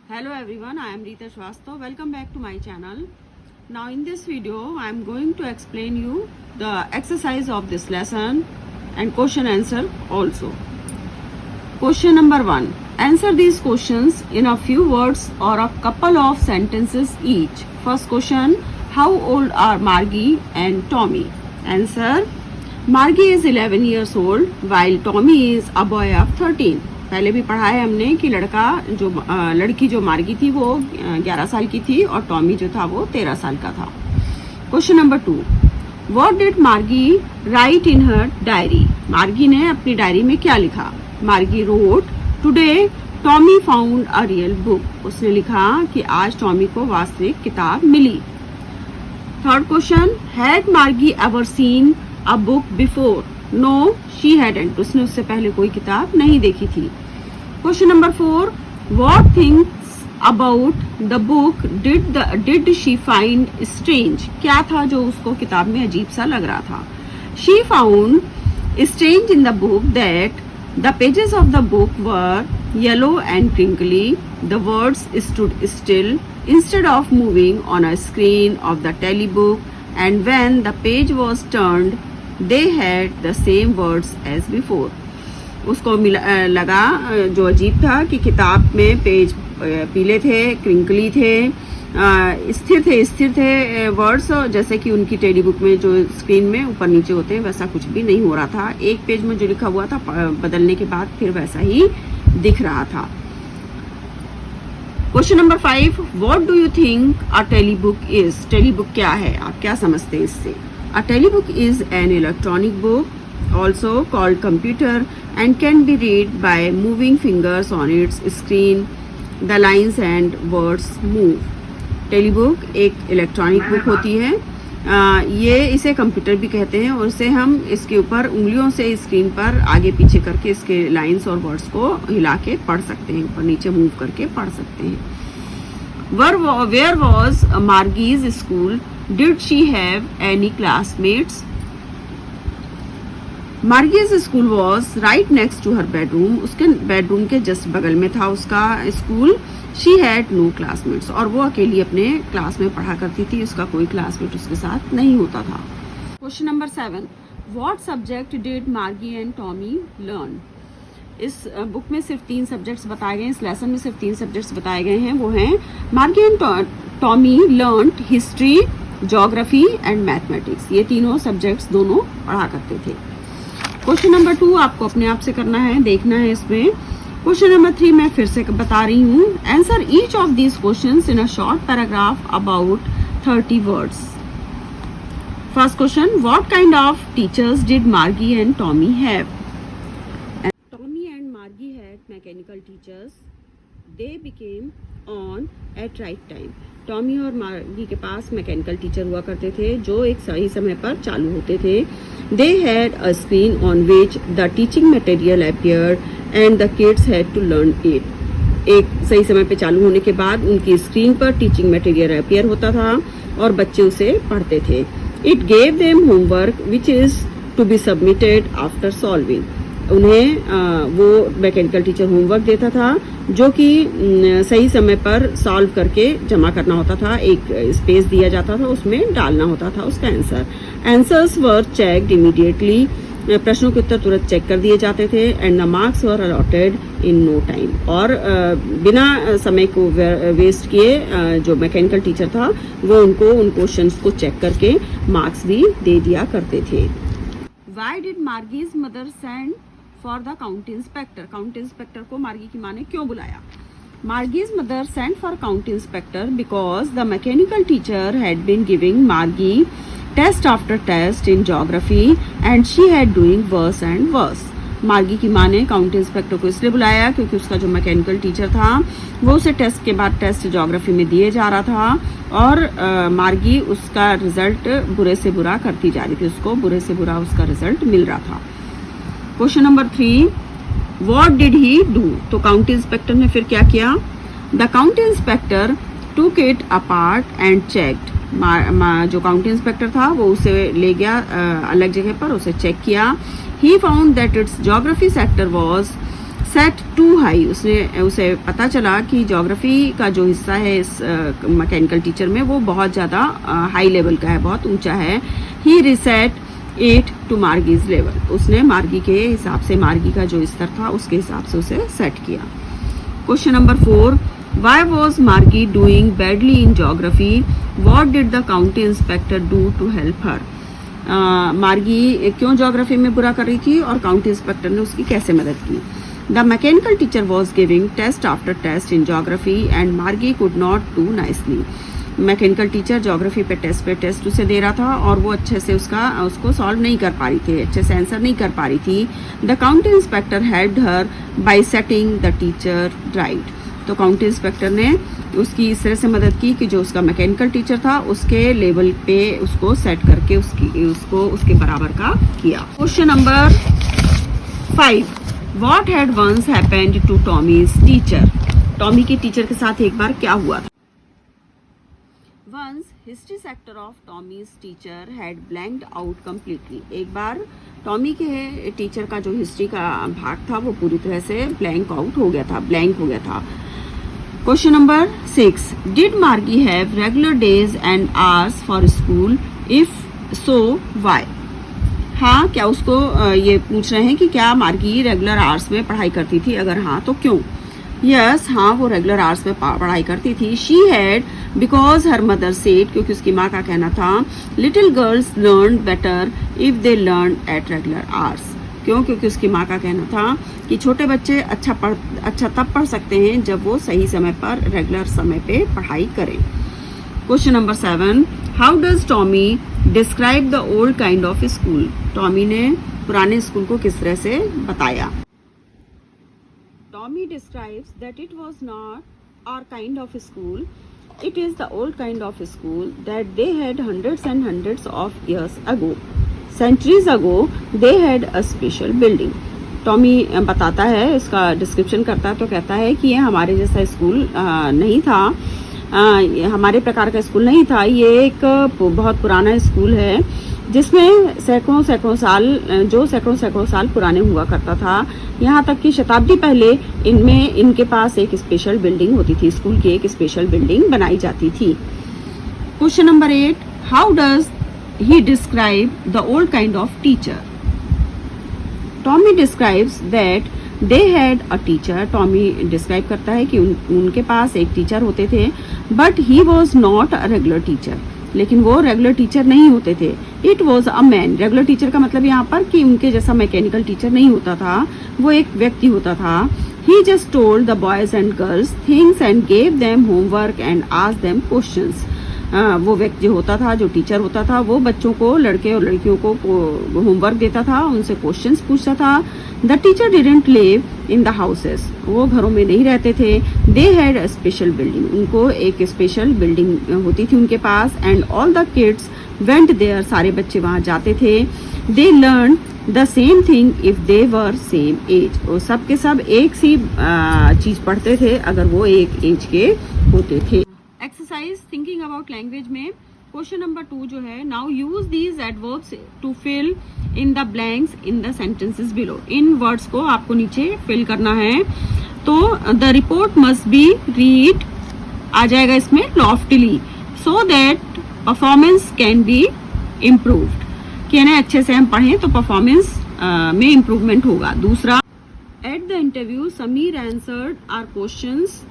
Hello everyone, I am Rita Shwastav. Welcome back to my channel. Now in this video, I am going to explain you the exercise of this lesson and question answer also. Question number 1. Answer these questions in a few words or a couple of sentences each. First question, how old are Margie and Tommy? Answer, Margie is 11 years old while Tommy is a boy of 13. पहले भी पढ़ा है हमने कि लड़की जो मार्गी थी वो 11 साल की थी और टॉमी जो था वो 13 साल का था. Question number 2. What did Margie write in her diary? Margie ने अपनी डायरी में क्या लिखा? Margie wrote, today Tommy found a real book. उसने लिखा कि आज टॉमी को वास्तविक किताब मिली. Third question, had Margie ever seen a book before? No she hadn't. उसने उससे पहले कोई किताब नहीं देखी थी. Question number 4. What things about the book did she find strange? क्या था जो उसको किताब में अजीब सा लग रहा था? She found strange in the book that the pages of the book were yellow and crinkly. The words stood still instead of moving on a screen of the telebook and when the page was turned they had the same words as before. उसको लगा जो अजीब था कि किताब में page पीले थे, क्रिंकली थे, स्थिर थे वर्ड्स, जैसे कि उनकी टेडी बुक में जो स्क्रीन में ऊपर नीचे होते हैं वैसा कुछ भी नहीं हो रहा था. एक पेज में जो लिखा हुआ था बदलने के बाद फिर वैसा ही दिख रहा था. Question number 5. What do you think a telebook is? Telebook क्या है, आप क्या समझते हैं इससे? A telebook is an electronic book, also called computer, and can be read by moving fingers on its screen. The lines and words move. Telebook एक electronic book होती है. ये इसे कंप्यूटर भी कहते हैं और इसे हम इसके ऊपर उंगलियों से स्क्रीन पर आगे पीछे करके इसके लाइंस और वर्ड्स को हिला के पढ़ सकते हैं, ऊपर नीचे मूव करके पढ़ सकते हैं. Where was Margie's school? Did she have any classmates? Margie's school was right next to her bedroom. उसके बेडरूम के जस्ट बगल में था उसका school. She had no classmates. और वो अकेली अपने क्लास में पढ़ा करती थी, उसका कोई क्लासमेट उसके साथ नहीं होता था. Question number 7. What subject did Margie and Tommy learn? इस बुक में सिर्फ 3 सब्जेक्ट्स बताए गए हैं, इस लेसन में सिर्फ 3 सब्जेक्ट्स बताए गए हैं. वो हैं मार्गी and Tommy learned history, geography and mathematics. ये तीनों सब्जेक्ट्स दोनों पढ़ा करते थे. क्वेश्चन नंबर 2 आपको अपने आप से करना है, देखना है इसमें. क्वेश्चन नंबर 3 मैं फिर से बता रही हूँ. Answer each of these questions in a short paragraph about 30 words. First question, what kind of teachers did Margie and Tommy have? Margie had mechanical teachers. They became on at right time. Tommy और मार्गी के पास mechanical teacher हुआ करते थे जो एक सही समय पर चालू होते थे. They had a screen on which the teaching material appeared and the kids had to learn it. एक सही समय पे चालू होने के बाद उनकी स्क्रीन पर टीचिंग मटेरियल अपीयर होता था और बच्चे उसे पढ़ते थे. It gave them homework which is to be submitted after solving. उन्हें वो मैकेनिकल टीचर होमवर्क देता था जो कि सही समय पर सॉल्व करके जमा करना होता था. एक स्पेस दिया जाता था, उसमें डालना होता था उसका answer. Answers were checked immediately. प्रश्नों के उत्तर तुरंत चेक कर दिए जाते थे. And the marks were allotted in no time. और बिना समय को वेस्ट किए जो मैकेनिकल टीचर था वो उनको उन क्वेश्चंस को चेक करके मार्क्स भी दे दिया करते थे. Why did Margie's mother send for the county inspector? County inspector को मार्गी की माँ ने क्यों बुलाया? Margie's mother sent for county inspector because the mechanical teacher had been giving Margie test after test in geography and she had doing worse and worse. मार्गी की माँ ने काउंटी इंस्पेक्टर को इसलिए बुलाया क्योंकि उसका जो मैकेनिकल टीचर था वो उसे टेस्ट के बाद टेस्ट ज्योग्राफी में दिए जा रहा था और मार्गी उसका रिजल्ट बुरे से बुरा करती जा रही थी, उसको बुरे से बुरा उसका रिजल्ट मिल रहा था. Question number 3. What did he do? तो काउंटी इंस्पेक्टर ने फिर क्या किया? द काउंटी इंस्पेक्टर टूक इट अपार्ट एंड चेक्ड. जो काउंटी इंस्पेक्टर था वो उसे ले गया अलग जगह पर, उसे चेक किया. He found that it's geography sector was set too high, उसे पता चला कि ज्योग्राफी का जो हिस्सा है इस मैकेनिकल टीचर में वो बहुत ज़्यादा हाई लेवल का है, बहुत ऊंचा है। ही रिसेट इट टू मार्गीज लेवल, उसने मार्गी के हिसाब से, मार्गी का जो स्तर था उसके हिसाब से उसे सेट किया। Question number 4, why was Margie doing badly in geography, what did the county inspector do to help her. Margie क्यों ज्योग्राफी में बुरा कर रही थी और काउंटी इंस्पेक्टर ने उसकी कैसे मदद की। The mechanical teacher was giving test after test in geography and Margie could not do nicely. Mechanical teacher geography पे टेस्ट उसे दे रहा था और वो अच्छे से उसको सॉल्व नहीं कर पा रही थी, अच्छे से आंसर नहीं कर पा रही थी। The county inspector helped her by setting the teacher right, तो काउंटी इंस्पेक्टर ने उसकी इस तरह से मदद की कि जो उसका मैकेनिकल टीचर था उसके लेवल पे उसको सेट करके उसको उसके बराबर का किया। Question number 5, what had once happened to Tommy's teacher. Tommy के टीचर के साथ एक बार क्या हुआ था। Once history sector of Tommy's teacher had blanked out completely, एक बार टॉमी के टीचर का जो हिस्ट्री का भाग था वो पूरी तरह से ब्लैंक हो गया था। क्वेश्चन नंबर 6, डिड मार्गी have regular days and hours for school, if so why. हाँ, क्या उसको ये पूछ रहे हैं कि क्या मार्गी रेगुलर आवर्स में पढ़ाई करती थी, अगर हाँ तो क्यों। यस, हाँ वो रेगुलर आवर्स में पढ़ाई करती थी। She had because her mother said, क्योंकि उसकी माँ का कहना था, little girls learn better if they learn at regular hours. क्यों, क्योंकि उसकी माँ का कहना था कि छोटे बच्चे अच्छा तब पढ़ सकते हैं जब वो सही समय पर, रेगुलर समय पे पढ़ाई करें। Question number 7, how does Tommy describe the old kind of school. Tommy ने पुराने स्कूल को किस तरह से बताया। Tommy describes that it was not our kind of school, it is the old kind of school that they had hundreds and hundreds of years ago. Centuries ago they had a special building. Tommy बताता है, इसका description करता है तो कहता है कि ये हमारे जैसा स्कूल नहीं था, हमारे प्रकार का स्कूल नहीं था, ये एक बहुत पुराना स्कूल है जिसमें सैकड़ों साल पुराने हुआ करता था। यहाँ तक कि शताब्दी पहले इनके पास एक स्पेशल बिल्डिंग होती थी, स्कूल की एक स्पेशल बिल्डिंग बनाई जाती थी। Question number 8, how does he describe the old kind of teacher. Tommy describes that they had a teacher. Tommy describe करता है कि उनके पास एक टीचर होते थे, but he was not a regular teacher, लेकिन वो रेगुलर टीचर नहीं होते थे। It was a man. Regular teacher का मतलब यहाँ पर कि उनके जैसा मैकेनिकल टीचर नहीं होता था, वो एक व्यक्ति होता था। He just told the boys and girls things and gave them homework and asked them questions. वो व्यक्ति जो होता था, जो टीचर होता था, वो बच्चों को, लड़के और लड़कियों को होमवर्क देता था, उनसे क्वेश्चंस पूछता था। The teacher didn't live in the houses, वो घरों में नहीं रहते थे। They had a special building, उनको एक स्पेशल बिल्डिंग होती थी उनके पास। And all the kids went there, सारे बच्चे वहां जाते थे। They learn the same thing if they were same age, वो सब के सब एक सी चीज पढ़ते थे अगर वो एक एज के होते थे। एक्सरसाइज थिंकिंग अबाउट लैंग्वेज में क्वेश्चन नंबर 2 जो है, now use these adverbs to fill in the blanks in the sentences below. इन वर्ड्स को आपको नीचे फिल करना है। तो the report must be read आ जाएगा इसमें loftily so that performance can be improved, कि ना अच्छे से हम पढ़ें तो परफॉर्मेंस में इम्प्रूवमेंट होगा। दूसरा, at the interview Sameer answered our questions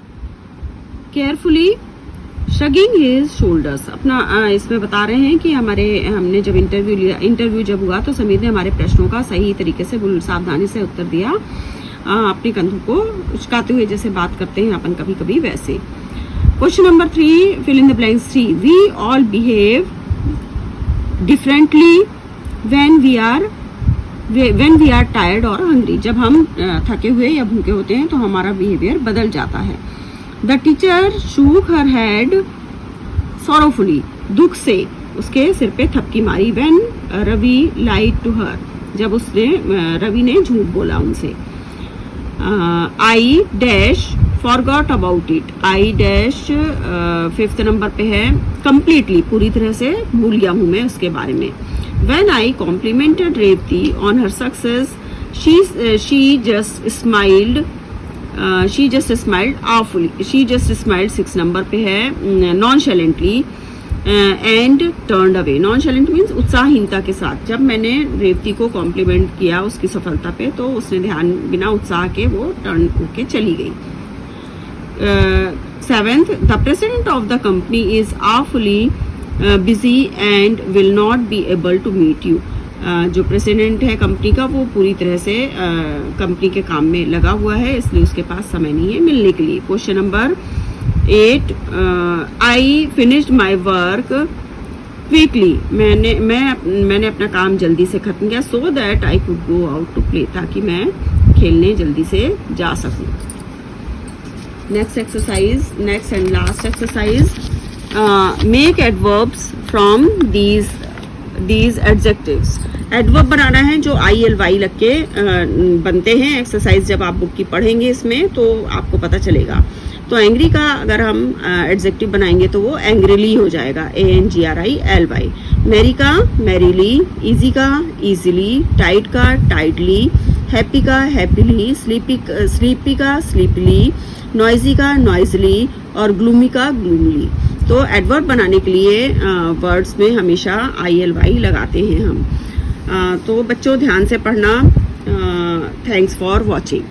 carefully shrugging his shoulders. अपना इसमें बता रहे हैं कि हमने जब इंटरव्यू जब हुआ तो समीर ने हमारे प्रश्नों का सही तरीके से, सावधानी से उत्तर दिया, अपनी कंधों को उचकाते हुए जैसे बात करते हैं अपन कभी कभी वैसे। Question number 3, fill in the blanks 3, we all behave differently when we are tired और हंग्री। जब हम थके हुए या भूखे होते हैं तो हमारा बिहेवियर बदल जाता है। The teacher shook her head sorrowfully, दुख से उसके सिर पे थपकी मारी। When Ravi lied to her, जब रवि ने झूठ बोला उनसे। I dash forgot about it, I dash 5th number पे है, कंप्लीटली पूरी तरह से भूल गया हूं मैं उसके बारे में। When I complimented Revathi on her success she just smiled awfully. she just smiled 6 number पे है nonchalantly and turned away. nonchalant means उत्साहहीनता के साथ. जब मैंने रेवती को कॉम्प्लीमेंट किया उसकी सफलता पे तो उसने ध्यान बिना उत्साह के वो टर्न होके चली गई. 7th, the president of the company is awfully busy and will not be able to meet you. जो प्रेसिडेंट है कंपनी का वो पूरी तरह से कंपनी के काम में लगा हुआ है, इसलिए उसके पास समय नहीं है मिलने के लिए. Question number 8, I finished my work quickly. मैंने अपना काम जल्दी से खत्म किया so that I could go out to play, ताकि मैं खेलने जल्दी से जा सकूं. Next and last exercise, make adverbs from these adjectives. Adverb बनाना है जो ILY लग के बनते हैं. एक्सरसाइज जब आप बुक की पढ़ेंगे इसमें तो आपको पता चलेगा. तो एंग्री का अगर हम एडजेक्टिव बनाएंगे तो वो एंग्रीली हो जाएगा, ANGRILY. मैरी का मैरीली, इजी का इजीली, टाइड का टाइडली, हैप्पी का हैप्पीली, स्लीपी का स्लीपली, नॉइजी का नॉइजली और ग्लूमी का ग्लूमली. तो एडवर्ब बनाने के लिए वर्ड्स में हमेशा ILY लगाते हैं हम. तो बच्चों ध्यान से पढ़ना. Thanks for watching.